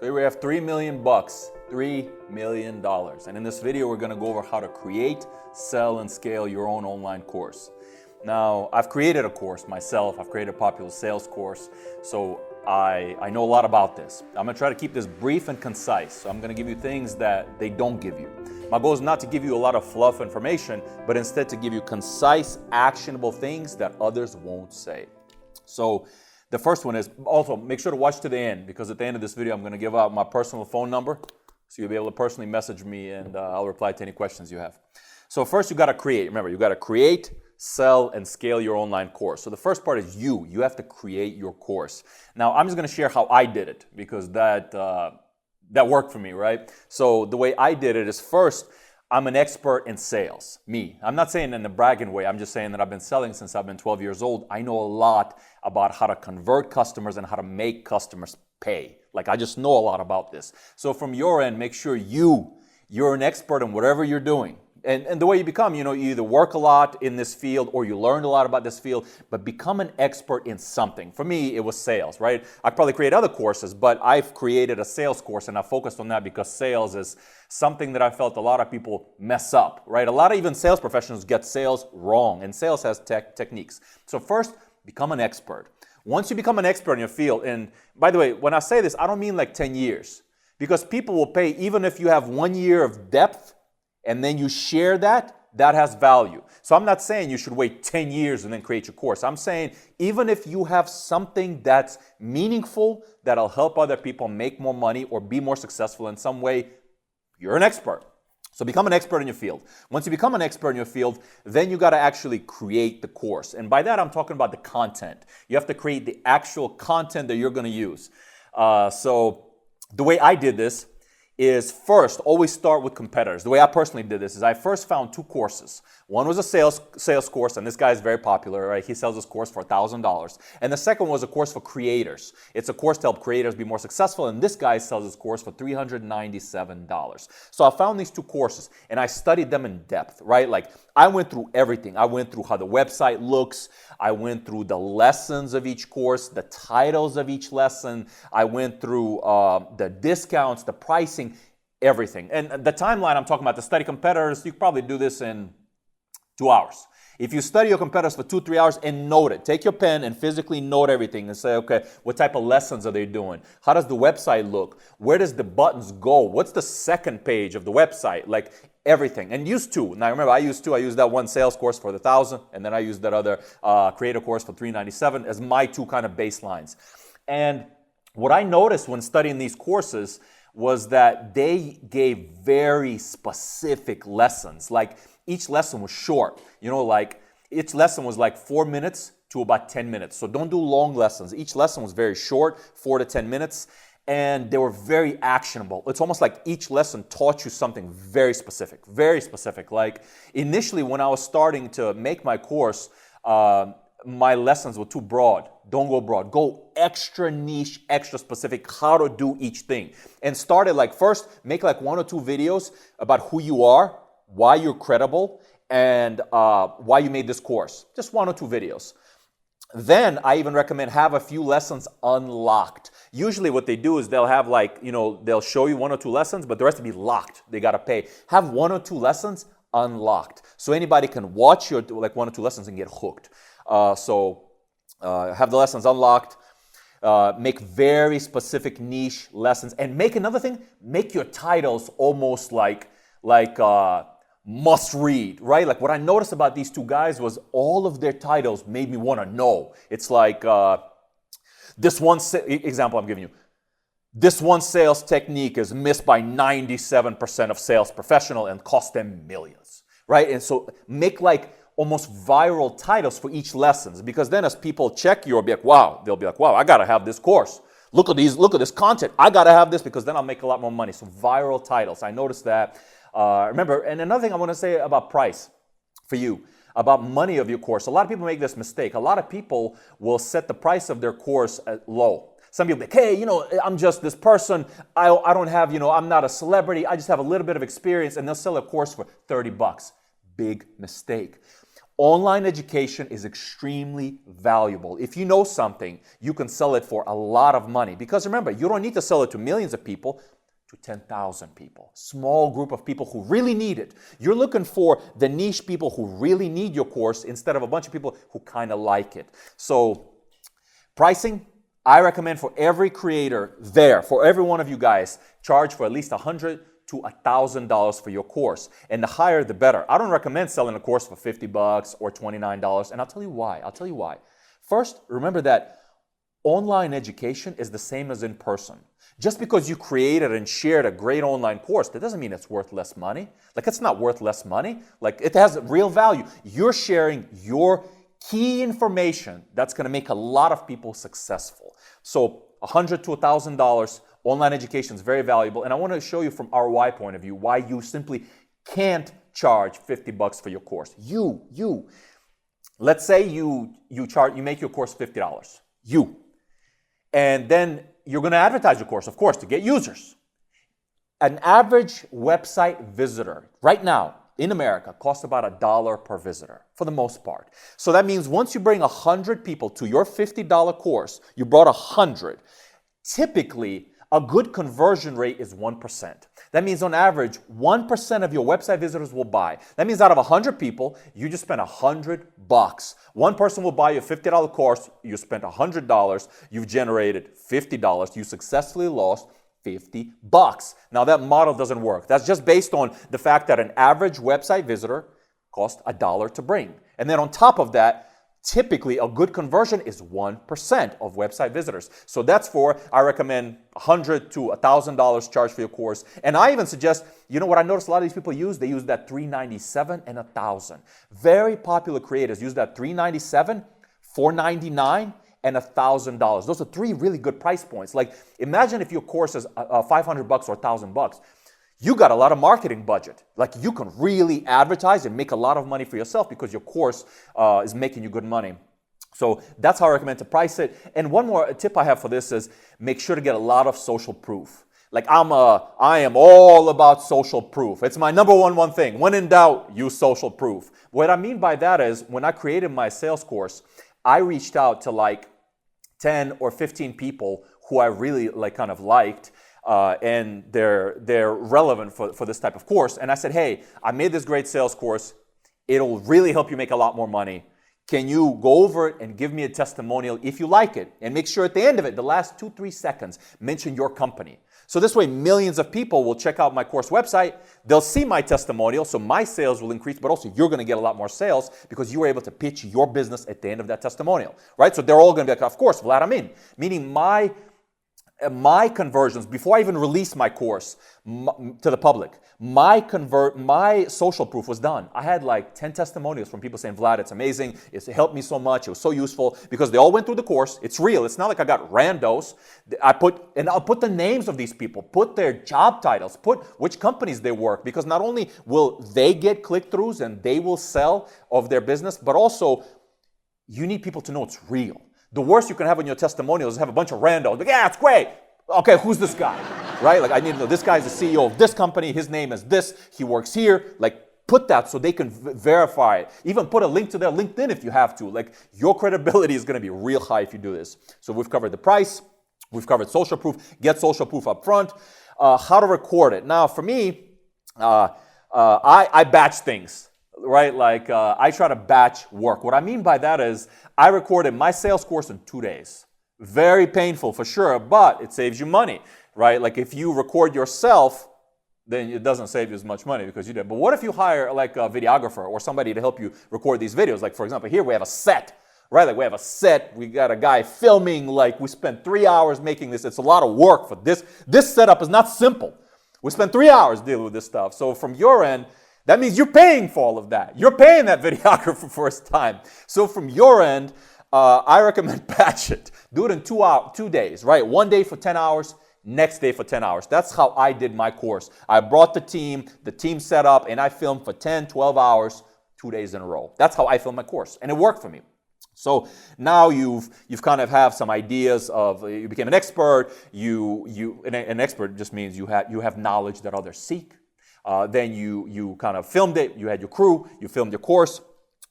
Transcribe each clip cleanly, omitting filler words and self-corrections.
So here we have 3 million bucks, $3 million. And in this video, we're gonna go over how to create, sell, and scale your own online course. Now, I've created a course myself. I've created a popular sales course. So I know a lot about this. I'm gonna try to keep this brief and concise. So I'm gonna give you things that they don't give you. My goal is not to give you a lot of fluff information, but instead to give you concise, actionable things that others won't say. So the first one is, also make sure to watch to the end, because at the end of this video, I'm gonna give out my personal phone number. So you'll be able to personally message me and I'll reply to any questions you have. So first you gotta create. Remember, you gotta create, sell, and scale your online course. So the first part is you have to create your course. Now I'm just gonna share how I did it, because that worked for me, right? So the way I did it is, first, I'm an expert in sales, me. I'm not saying in a bragging way, I'm just saying that I've been selling since I've been 12 years old. I know a lot about how to convert customers and how to make customers pay. Like, I just know a lot about this. So from your end, make sure you're an expert in whatever you're doing. And the way you become, you either work a lot in this field or you learned a lot about this field, but become an expert in something. For me, it was sales, right? I probably create other courses, but I've created a sales course and I focused on that because sales is something that I felt a lot of people mess up, right? A lot of even sales professionals get sales wrong, and sales has techniques. So first, become an expert. Once you become an expert in your field, and by the way, when I say this, I don't mean like 10 years, because people will pay even if you have 1 year of depth, and then you share that has value. So I'm not saying you should wait 10 years and then create your course. I'm saying even if you have something that's meaningful, that'll help other people make more money or be more successful in some way, you're an expert. So become an expert in your field. Once you become an expert in your field, then you got to actually create the course. And by that, I'm talking about the content. You have to create the actual content that you're going to use. So the way I did this is, first, always start with competitors. The way I personally did this is I first found 2 courses. One was a sales course, and this guy is very popular, right? He sells this course for $1,000. And the second was a course for creators. It's a course to help creators be more successful, and this guy sells this course for $397. So I found these 2 courses, and I studied them in depth, right? Like, I went through everything. I went through how the website looks. I went through the lessons of each course, the titles of each lesson. I went through the discounts, the pricing, everything. And the timeline I'm talking about, to study competitors, you could probably do this in 2 hours. If you study your competitors for 2-3 hours and note it, take your pen and physically note everything and say, okay, what type of lessons are they doing? How does the website look? Where does the buttons go? What's the second page of the website? Like, everything. And use 2. Now remember, I used that one sales course for the $1,000, and then I used that other creator course for $397 as my 2 kind of baselines. And what I noticed when studying these courses was that they gave very specific lessons. Like, each lesson was short. Like, each lesson was like 4 minutes to about 10 minutes. So don't do long lessons. Each lesson was very short, 4 to 10 minutes. And they were very actionable. It's almost like each lesson taught you something very specific, very specific. Like, initially when I was starting to make my course, my lessons were too broad. Don't go broad. Go extra niche, extra specific, how to do each thing. And started like, first, make like 1 or 2 videos about who you are, why you're credible, and why you made this course. Just 1 or 2 videos. Then I even recommend have a few lessons unlocked. Usually what they do is they'll have like, they'll show you 1 or 2 lessons, but the rest will be locked. They got to pay. Have 1 or 2 lessons unlocked. So anybody can watch your like 1 or 2 lessons and get hooked. Have the lessons unlocked. Make very specific niche lessons. And make another thing, make your titles almost like must read, right? Like, what I noticed about these 2 guys was all of their titles made me want to know. It's like, this one example I'm giving you. This one sales technique is missed by 97% of sales professionals and cost them millions, right? And so make like almost viral titles for each lessons, because then as people check you, they'll be like, wow, I got to have this course. Look at this content. I got to have this, because then I'll make a lot more money. So viral titles. I noticed that. Remember, and another thing I want to say about price for you, about money of your course. A lot of people make this mistake. A lot of people will set the price of their course at low. Some people be like, hey, I'm just this person. I don't have, I'm not a celebrity. I just have a little bit of experience, and they'll sell a course for $30. Big mistake. Online education is extremely valuable. If you know something, you can sell it for a lot of money. Because remember, you don't need to sell it to millions of people, to 10,000 people. Small group of people who really need it. You're looking for the niche people who really need your course instead of a bunch of people who kind of like it. So pricing, I recommend for every creator there, for every one of you guys, charge for at least $100 to $1,000 for your course. And the higher, the better. I don't recommend selling a course for $50 or $29. And I'll tell you why. First, remember that online education is the same as in person. Just because you created and shared a great online course, that doesn't mean it's worth less money. Like, it's not worth less money. Like, it has real value. You're sharing your key information that's going to make a lot of people successful. So $100 to $1,000, online education is very valuable. And I want to show you from ROI point of view why you simply can't charge $50 for your course. Let's say you make your course $50. And then you're going to advertise your course, of course, to get users. An average website visitor right now in America costs about $1 per visitor for the most part. So that means once you bring 100 people to your $50 course, you brought 100. Typically, a good conversion rate is 1%. That means on average, 1% of your website visitors will buy. That means out of 100 people, you just spent $100. One person will buy your $50 course, you spent $100, you've generated $50, you successfully lost $50. Now that model doesn't work. That's just based on the fact that an average website visitor costs $1 to bring. And then on top of that, typically a good conversion is 1% of website visitors. So I recommend $100 to $1,000 charge for your course. And I even suggest, you know what I noticed a lot of these people use? They use that $397 and $1,000. Very popular creators use that $397, $499, and $1,000. Those are three really good price points. Like, imagine if your course is $500 or $1,000. You got a lot of marketing budget. Like, you can really advertise and make a lot of money for yourself because your course is making you good money. So that's how I recommend to price it. And one more tip I have for this is make sure to get a lot of social proof. Like, I am all about social proof. It's my number one thing. When in doubt, use social proof. What I mean by that is when I created my sales course, I reached out to like 10 or 15 people who I really liked. And they're relevant for this type of course. And I said, hey, I made this great sales course. It'll really help you make a lot more money. Can you go over it and give me a testimonial if you like it? And make sure at the end of it, the last 2-3 seconds, mention your company. So this way, millions of people will check out my course website. They'll see my testimonial, so my sales will increase, but also you're going to get a lot more sales because you were able to pitch your business at the end of that testimonial, right? So they're all going to be like, of course, Vlad, I'm in. Meaning my conversions, before I even released my course to the public, my social proof was done. I had like 10 testimonials from people saying, Vlad, it's amazing. It helped me so much. It was so useful because they all went through the course. It's real. It's not like I got randos. I'll put the names of these people, put their job titles, put which companies they work, because not only will they get click-throughs and they will sell of their business, but also you need people to know it's real. The worst you can have on your testimonials is have a bunch of randos. Like, yeah, it's great. Okay, who's this guy? Right? Like, I need to know this guy's the CEO of this company. His name is this. He works here. Like, put that so they can verify it. Even put a link to their LinkedIn if you have to. Like, your credibility is going to be real high if you do this. So we've covered the price. We've covered social proof. Get social proof up front. How to record it. Now, for me, I batch things. Right? Like, I try to batch work. What I mean by that is I recorded my sales course in 2 days. Very painful for sure, but it saves you money, right? Like, if you record yourself, then it doesn't save you as much money because you did. But what if you hire like a videographer or somebody to help you record these videos? Like, for example, here we have a set, right? Like, we have a set. We got a guy filming. Like, we spent 3 hours making this. It's a lot of work for this. This setup is not simple. We spent 3 hours dealing with this stuff. So from your end, that means you're paying for all of that. You're paying that videographer for his time. So from your end, I recommend batch it. Do it in 2 days, right? 1 day for 10 hours, next day for 10 hours. That's how I did my course. I brought the team set up, and I filmed for 10, 12 hours, 2 days in a row. That's how I filmed my course, and it worked for me. So now you've kind of have some ideas of, you became an expert. An expert just means you have knowledge that others seek. Then you kind of filmed it. You had your crew. You filmed your course.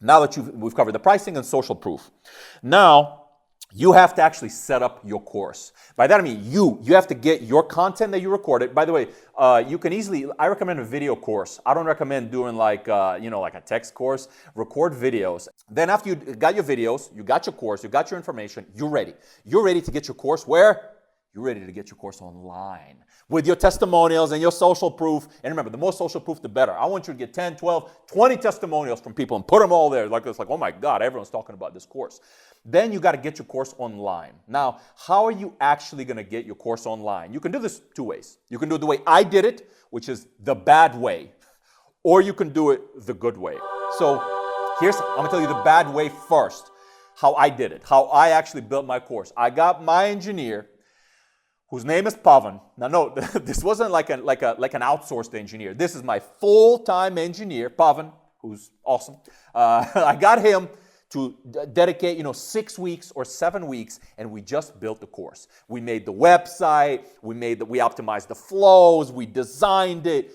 Now that we've covered the pricing and social proof. Now, you have to actually set up your course. By that I mean you have to get your content that you recorded. By the way, you can easily, I recommend a video course. I don't recommend doing like a text course. Record videos. Then after you got your videos, you got your course, you got your information, you're ready. You're ready to get your course where? You're ready to get your course online with your testimonials and your social proof. And remember, the more social proof, the better. I want you to get 10, 12, 20 testimonials from people and put them all there. Like it's like, oh my God, everyone's talking about this course. Then you got to get your course online. Now, how are you actually going to get your course online? You can do this two ways. You can do it the way I did it, which is the bad way, or you can do it the good way. So I'm going to tell you the bad way first, how I did it, how I actually built my course. I got my engineer, whose name is Pavan. Now, no, this wasn't like an outsourced engineer. This is my full-time engineer, Pavan, who's awesome. I got him to dedicate, 6 weeks or 7 weeks, and we just built the course. We made the website, we optimized the flows, we designed it.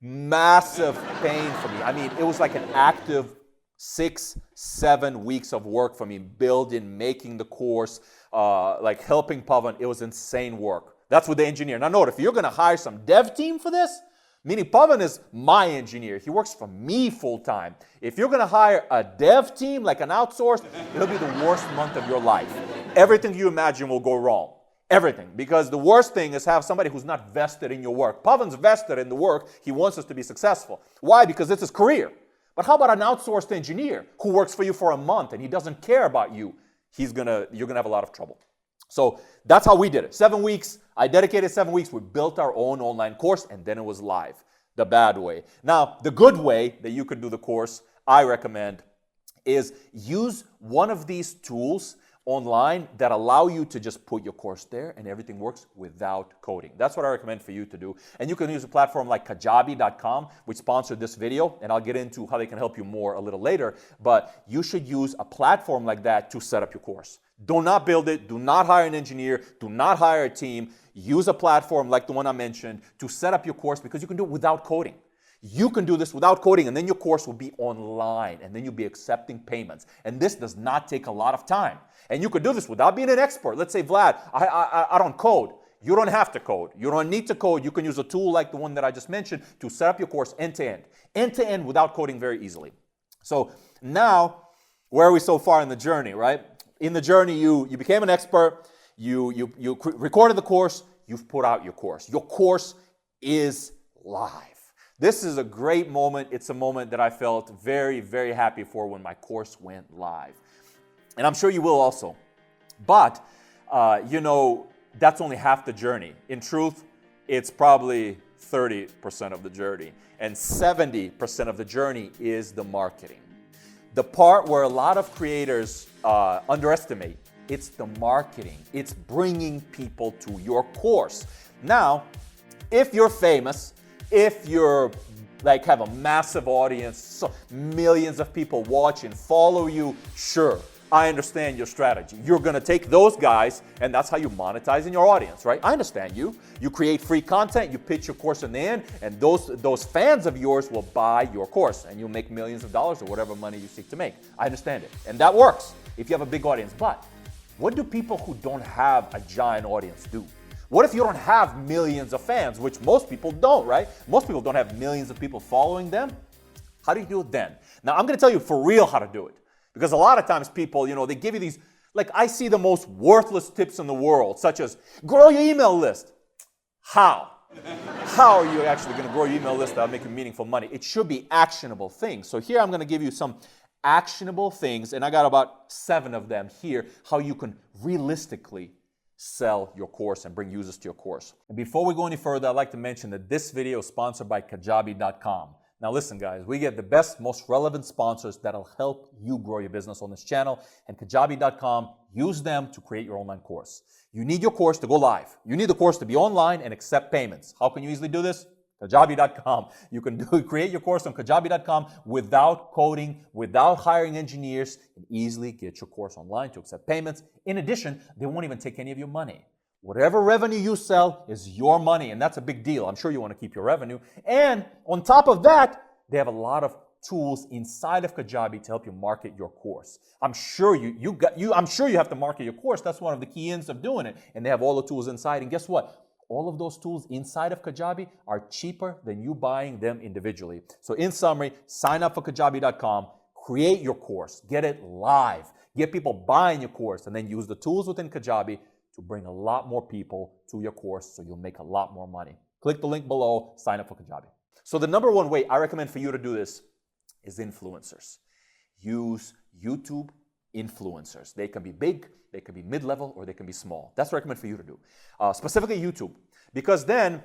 Massive pain for me. I mean, it was like an active 6, 7 weeks of work for me, building, making the course, like helping Pavan. It was insane work. That's with the engineer. Now note, if you're gonna hire some dev team for this, meaning Pavan is my engineer. He works for me full time. If you're gonna hire a dev team, like an outsourced, it'll be the worst month of your life. Everything you imagine will go wrong. Everything. Because the worst thing is have somebody who's not vested in your work. Pavan's vested in the work. He wants us to be successful. Why? Because it's his career. But how about an outsourced engineer who works for you for a month and he doesn't care about you? You're gonna have a lot of trouble. So that's how we did it. 7 weeks. I dedicated 7 weeks. We built our own online course, and then it was live. The bad way. Now, the good way that you could do the course, I recommend, is use one of these tools online that allow you to just put your course there and everything works without coding. That's what I recommend for you to do. And you can use a platform like kajabi.com, which sponsored this video, and I'll get into how they can help you more a little later. But you should use a platform like that to set up your course. Do not build it. Do not hire an engineer. Do not hire a team. Use a platform like the one I mentioned to set up your course, because you can do it without coding. You can do this without coding, and then your course will be online, and then you'll be accepting payments. And this does not take a lot of time. And you could do this without being an expert. Let's say, Vlad, I don't code. You don't have to code. You don't need to code. You can use a tool like the one that I just mentioned to set up your course end-to-end without coding very easily. So now, where are we so far in the journey, right? In the journey, you became an expert. You recorded the course. You've put out your course. Your course is live. This is a great moment. It's a moment that I felt very, very happy for when my course went live. And I'm sure you will also. But, that's only half the journey. In truth, it's probably 30% of the journey. And 70% of the journey is the marketing. The part where a lot of creators underestimate, it's the marketing. It's bringing people to your course. Now, if you're famous, if you're have a massive audience, so millions of people watch and follow you, sure, I understand your strategy. You're going to take those guys, and that's how you monetize in your audience, right? I understand you. You create free content, you pitch your course in the end, and those fans of yours will buy your course, and you'll make millions of dollars or whatever money you seek to make. I understand it. And that works if you have a big audience. But what do people who don't have a giant audience do? What if you don't have millions of fans, which most people don't, right? Most people don't have millions of people following them. How do you do it then? Now, I'm going to tell you for real how to do it. Because a lot of times people, they give you these, I see the most worthless tips in the world, such as grow your email list. How? How are you actually going to grow your email list without making meaningful money? It should be actionable things. So here I'm going to give you some actionable things, and I got about 7 of them here, how you can realistically sell your course and bring users to your course. And before we go any further, I'd like to mention that this video is sponsored by kajabi.com. Now listen, guys, we get the best, most relevant sponsors that'll help you grow your business on this channel. And kajabi.com, use them to create your online course. You need your course to go live. You need the course to be online and accept payments. How can you easily do this? Kajabi.com. You can create your course on kajabi.com without coding, without hiring engineers, and easily get your course online to accept payments. In addition, they won't even take any of your money. Whatever revenue you sell is your money, and that's a big deal. I'm sure you want to keep your revenue. And on top of that, they have a lot of tools inside of Kajabi to help you market your course. I'm sure I'm sure you have to market your course. That's one of the key ends of doing it. And they have all the tools inside. And guess what? All of those tools inside of Kajabi are cheaper than you buying them individually. So in summary, sign up for Kajabi.com, create your course, get it live, get people buying your course, and then use the tools within Kajabi to bring a lot more people to your course so you'll make a lot more money. Click the link below, sign up for Kajabi. So the number one way I recommend for you to do this is influencers. Use YouTube influencers. They can be big, they can be mid-level, or they can be small. That's what I recommend for you to do. Specifically YouTube, because then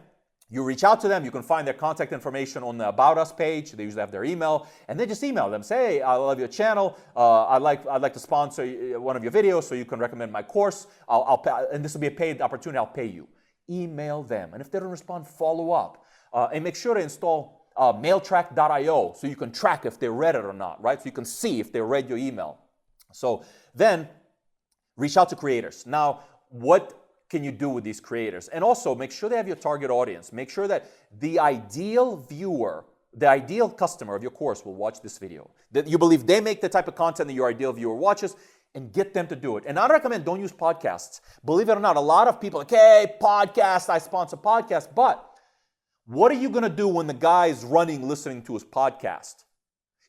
you reach out to them, you can find their contact information on the About Us page. They usually have their email, and then just email them. Say, hey, I love your channel. I'd like to sponsor one of your videos so you can recommend my course. I'll pay, and this will be a paid opportunity. I'll pay you. Email them, and if they don't respond, follow up. And make sure to install mailtrack.io so you can track if they read it or not, right? So you can see if they read your email. So then reach out to creators. Now, what can you do with these creators? And also make sure they have your target audience. Make sure that the ideal viewer, the ideal customer of your course will watch this video. That you believe they make the type of content that your ideal viewer watches, and get them to do it. And I recommend don't use podcasts. Believe it or not, a lot of people are like, hey, podcast, I sponsor podcasts. But what are you going to do when the guy is running, listening to his podcast?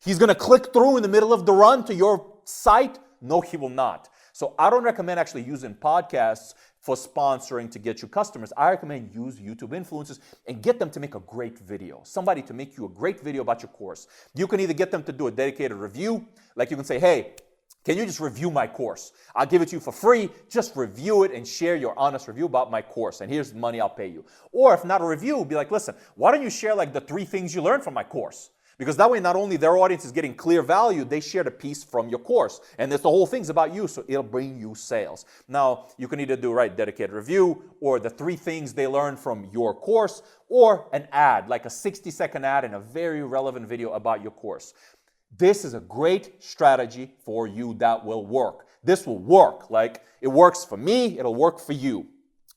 He's going to click through in the middle of the run to your site? No, he will not. So I don't recommend actually using podcasts for sponsoring to get you customers. I recommend use YouTube influencers and get them to make a great video. Somebody to make you a great video about your course. You can either get them to do a dedicated review, like you can say, hey, can you just review my course? I'll give it to you for free. Just review it and share your honest review about my course. And here's the money I'll pay you. Or if not a review, be like, listen, why don't you share like the 3 things you learned from my course? Because that way, not only their audience is getting clear value, they shared a piece from your course. And the whole thing's about you, so it'll bring you sales. Now, you can either do, dedicated review, or the 3 things they learned from your course, or an ad, like a 60-second ad and a very relevant video about your course. This is a great strategy for you that will work. This will work. Like, it works for me, it'll work for you.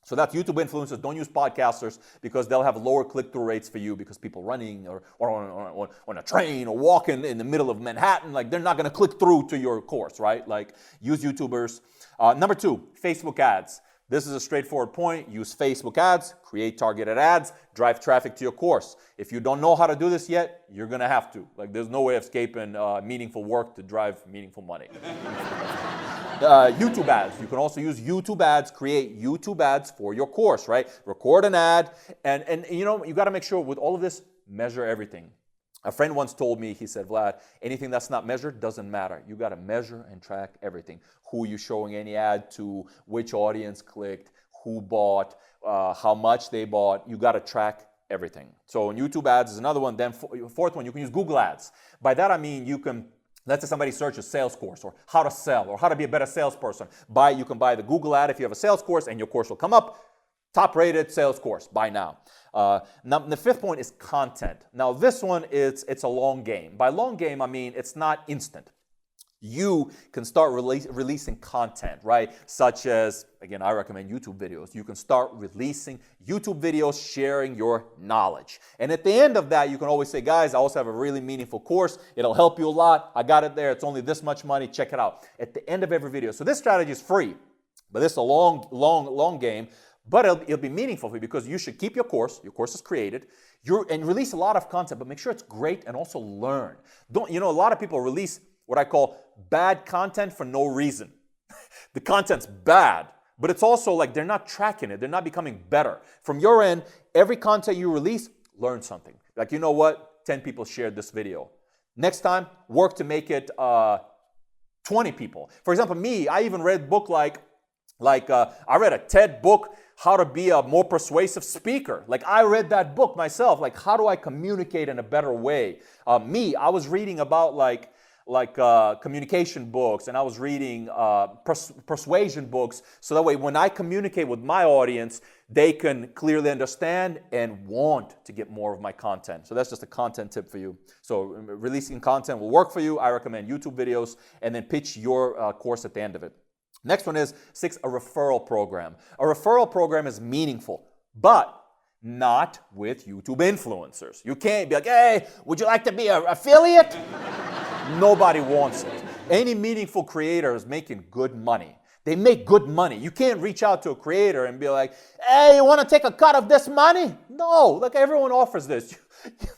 So that's YouTube influencers. Don't use podcasters because they'll have lower click-through rates for you because people running or on a train or walking in the middle of Manhattan, like they're not going to click through to your course, right? Like use YouTubers. Number 2, Facebook ads. This is a straightforward point. Use Facebook ads, create targeted ads, drive traffic to your course. If you don't know how to do this yet, you're going to have to. Like there's no way of escaping meaningful work to drive meaningful money. YouTube ads. You can also use YouTube ads, create YouTube ads for your course, right? Record an ad, and you know, you got to make sure with all of this, measure everything. A friend once told me, he said, Vlad, anything that's not measured doesn't matter. You got to measure and track everything. Who you're showing any ad to, which audience clicked, who bought, how much they bought. You got to track everything. So YouTube ads is another one. Then 4th one, you can use Google ads. By that I mean you can, let's say somebody searches sales course or how to sell or how to be a better salesperson. You can buy the Google ad if you have a sales course and your course will come up. Top rated sales course, buy now. Now the 5th point is content. Now this one, it's a long game. By long game, I mean it's not instant. You can start releasing content, right? Such as, again, I recommend YouTube videos. You can start releasing YouTube videos sharing your knowledge. And at the end of that, you can always say, guys, I also have a really meaningful course. It'll help you a lot. I got it there. It's only this much money. Check it out. At the end of every video. So this strategy is free, but this is a long game. But it'll be meaningful for you because you should keep your course. Your course is created. And release a lot of content, but make sure it's great and also learn. A lot of people release what I call bad content for no reason. The content's bad, but it's also like they're not tracking it. They're not becoming better. From your end, every content you release, learn something. Like, you know what? 10 people shared this video. Next time, work to make it 20 people. For example, me, I even read a book like I read a TED book, How to Be a More Persuasive Speaker. Like I read that book myself. Like how do I communicate in a better way? I was reading about communication books, and I was reading persuasion books, so that way when I communicate with my audience, they can clearly understand and want to get more of my content. So that's just a content tip for you. So releasing content will work for you. I recommend YouTube videos, and then pitch your course at the end of it. Next one is 6, a referral program. A referral program is meaningful, but not with YouTube influencers. You can't be like, hey, would you like to be an affiliate? Nobody wants it. Any meaningful creator is making good money. They make good money. You can't reach out to a creator and be like, hey, you want to take a cut of this money? No, like everyone offers this.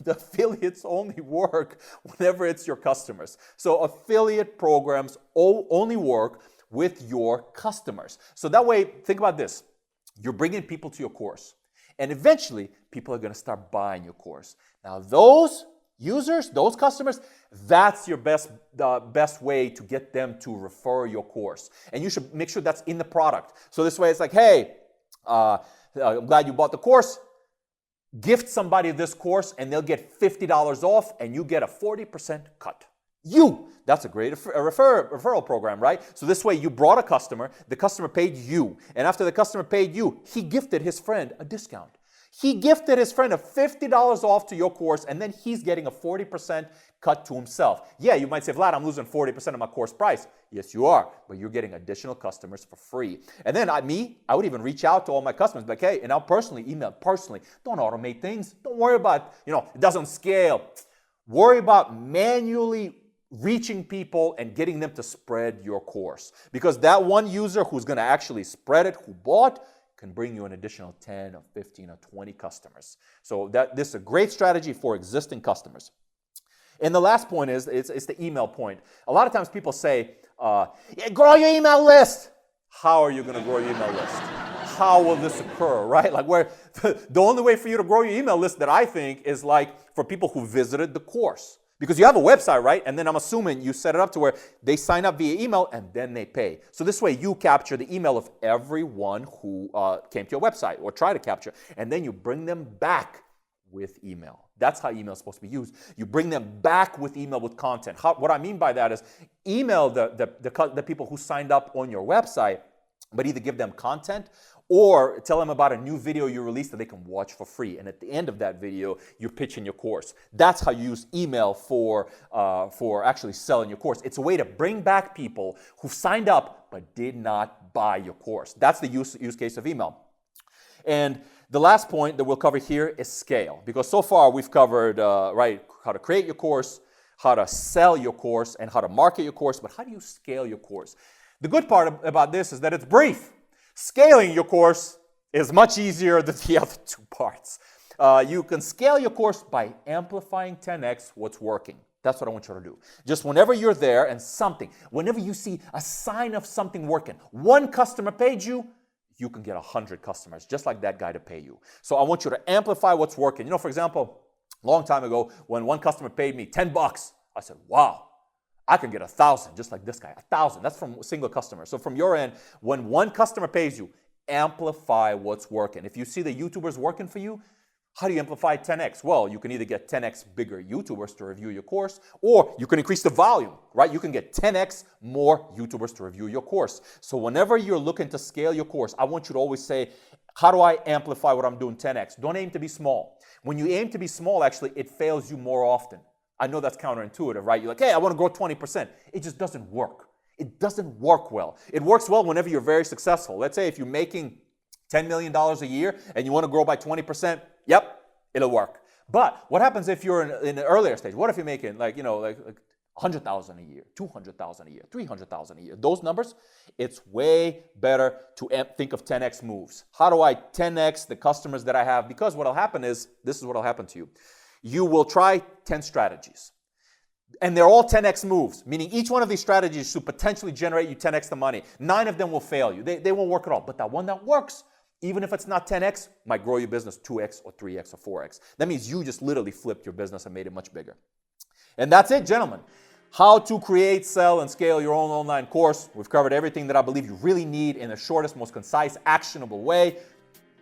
The affiliates only work whenever it's your customers. So affiliate programs only work with your customers. So that way, think about this. You're bringing people to your course. And eventually, people are going to start buying your course. Now, those users, those customers, that's your best way to get them to refer your course. And you should make sure that's in the product. So this way, it's like, hey, I'm glad you bought the course. Gift somebody this course, and they'll get $50 off, and you get a 40% cut. That's a great referral program, right? So this way, you brought a customer, the customer paid you, and after the customer paid you, he gifted his friend a discount. He gifted his friend a $50 off to your course, and then he's getting a 40% cut to himself. Yeah, you might say, Vlad, I'm losing 40% of my course price. Yes, you are, but you're getting additional customers for free. And then I would even reach out to all my customers, like, hey, and I'll email personally. Don't automate things. Don't worry about, it doesn't scale. Worry about manually reaching people and getting them to spread your course. Because that one user who's going to actually spread it, who bought, can bring you an additional 10 or 15 or 20 customers. So this is a great strategy for existing customers. And the last point is, it's the email point. A lot of times people say, grow your email list. How are you going to grow your email list? How will this occur, right? Like the only way for you to grow your email list that I think is like for people who visited the course. Because you have a website, right? And then I'm assuming you set it up to where they sign up via email and then they pay. So this way you capture the email of everyone who came to your website or try to capture. And then you bring them back with email. That's how email is supposed to be used. You bring them back with email with content. What I mean by that is email the people who signed up on your website, but either give them content or tell them about a new video you released that they can watch for free. And at the end of that video, you're pitching your course. That's how you use email for actually selling your course. It's a way to bring back people who signed up but did not buy your course. That's the use case of email. And the last point that we'll cover here is scale. Because so far we've covered how to create your course, how to sell your course, and how to market your course. But how do you scale your course? The good part about this is that it's brief. Scaling your course is much easier than the other two parts. You can scale your course by amplifying 10x what's working. That's what I want you to do. Just whenever you're there and whenever you see a sign of something working, one customer paid you, you can get 100 customers, just like that guy to pay you. So I want you to amplify what's working. For example, a long time ago, when one customer paid me $10, I said, wow. I can get 1,000, just like this guy, 1,000. That's from a single customer. So from your end, when one customer pays you, amplify what's working. If you see the YouTubers working for you, how do you amplify 10x? Well, you can either get 10x bigger YouTubers to review your course, or you can increase the volume, right? You can get 10x more YouTubers to review your course. So whenever you're looking to scale your course, I want you to always say, how do I amplify what I'm doing 10x? Don't aim to be small. When you aim to be small, actually, it fails you more often. I know that's counterintuitive, right? You're like, hey, I want to grow 20%. It just doesn't work. It doesn't work well. It works well whenever you're very successful. Let's say if you're making $10 million a year and you want to grow by 20%, yep, it'll work. But what happens if you're in an earlier stage? What if you're making like 100,000 a year, 200,000 a year, 300,000 a year? Those numbers, it's way better to think of 10x moves. How do I 10x the customers that I have? Because what will happen is, this is what will happen to you. You will try 10 strategies. And they're all 10x moves, meaning each one of these strategies should potentially generate you 10x the money. 9 of them will fail you. They won't work at all. But that one that works, even if it's not 10x, might grow your business 2x or 3x or 4x. That means you just literally flipped your business and made it much bigger. And that's it, gentlemen. How to create, sell, and scale your own online course. We've covered everything that I believe you really need in the shortest, most concise, actionable way.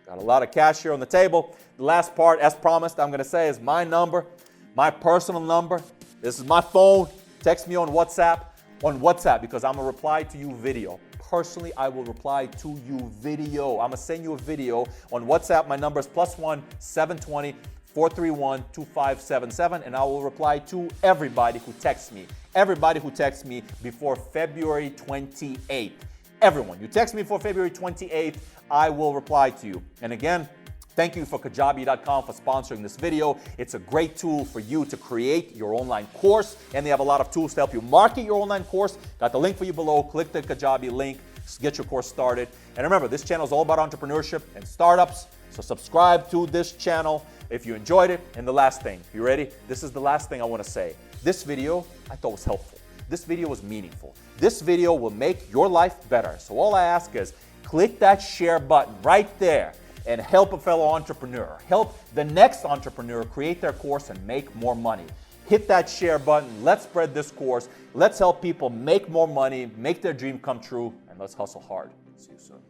Got a lot of cash here on the table. The last part, as promised, I'm going to say is my number, my personal number. This is my phone. Text me on WhatsApp. Because I'm going to reply to you video. Personally, I will reply to you video. I'm going to send you a video on WhatsApp. My number is +1 720 431 2577, and I will reply to everybody who texts me. Everybody who texts me before February 28th. Everyone. You text me for February 28th, I will reply to you. And again, Thank you for Kajabi.com for sponsoring this video. It's a great tool for you to create your online course, and they have a lot of tools to help you market your online course. Got the link for you below. Click the Kajabi link, get your course started. And remember, this channel is all about entrepreneurship and startups, so subscribe to this channel if you enjoyed it. And the last thing, you ready? This is the last thing I want to say. This video I thought was helpful. This video was meaningful. This video will make your life better. So all I ask is click that share button right there and help a fellow entrepreneur. Help the next entrepreneur create their course and make more money. Hit that share button. Let's spread this course. Let's help people make more money, make their dream come true, and let's hustle hard. See you soon.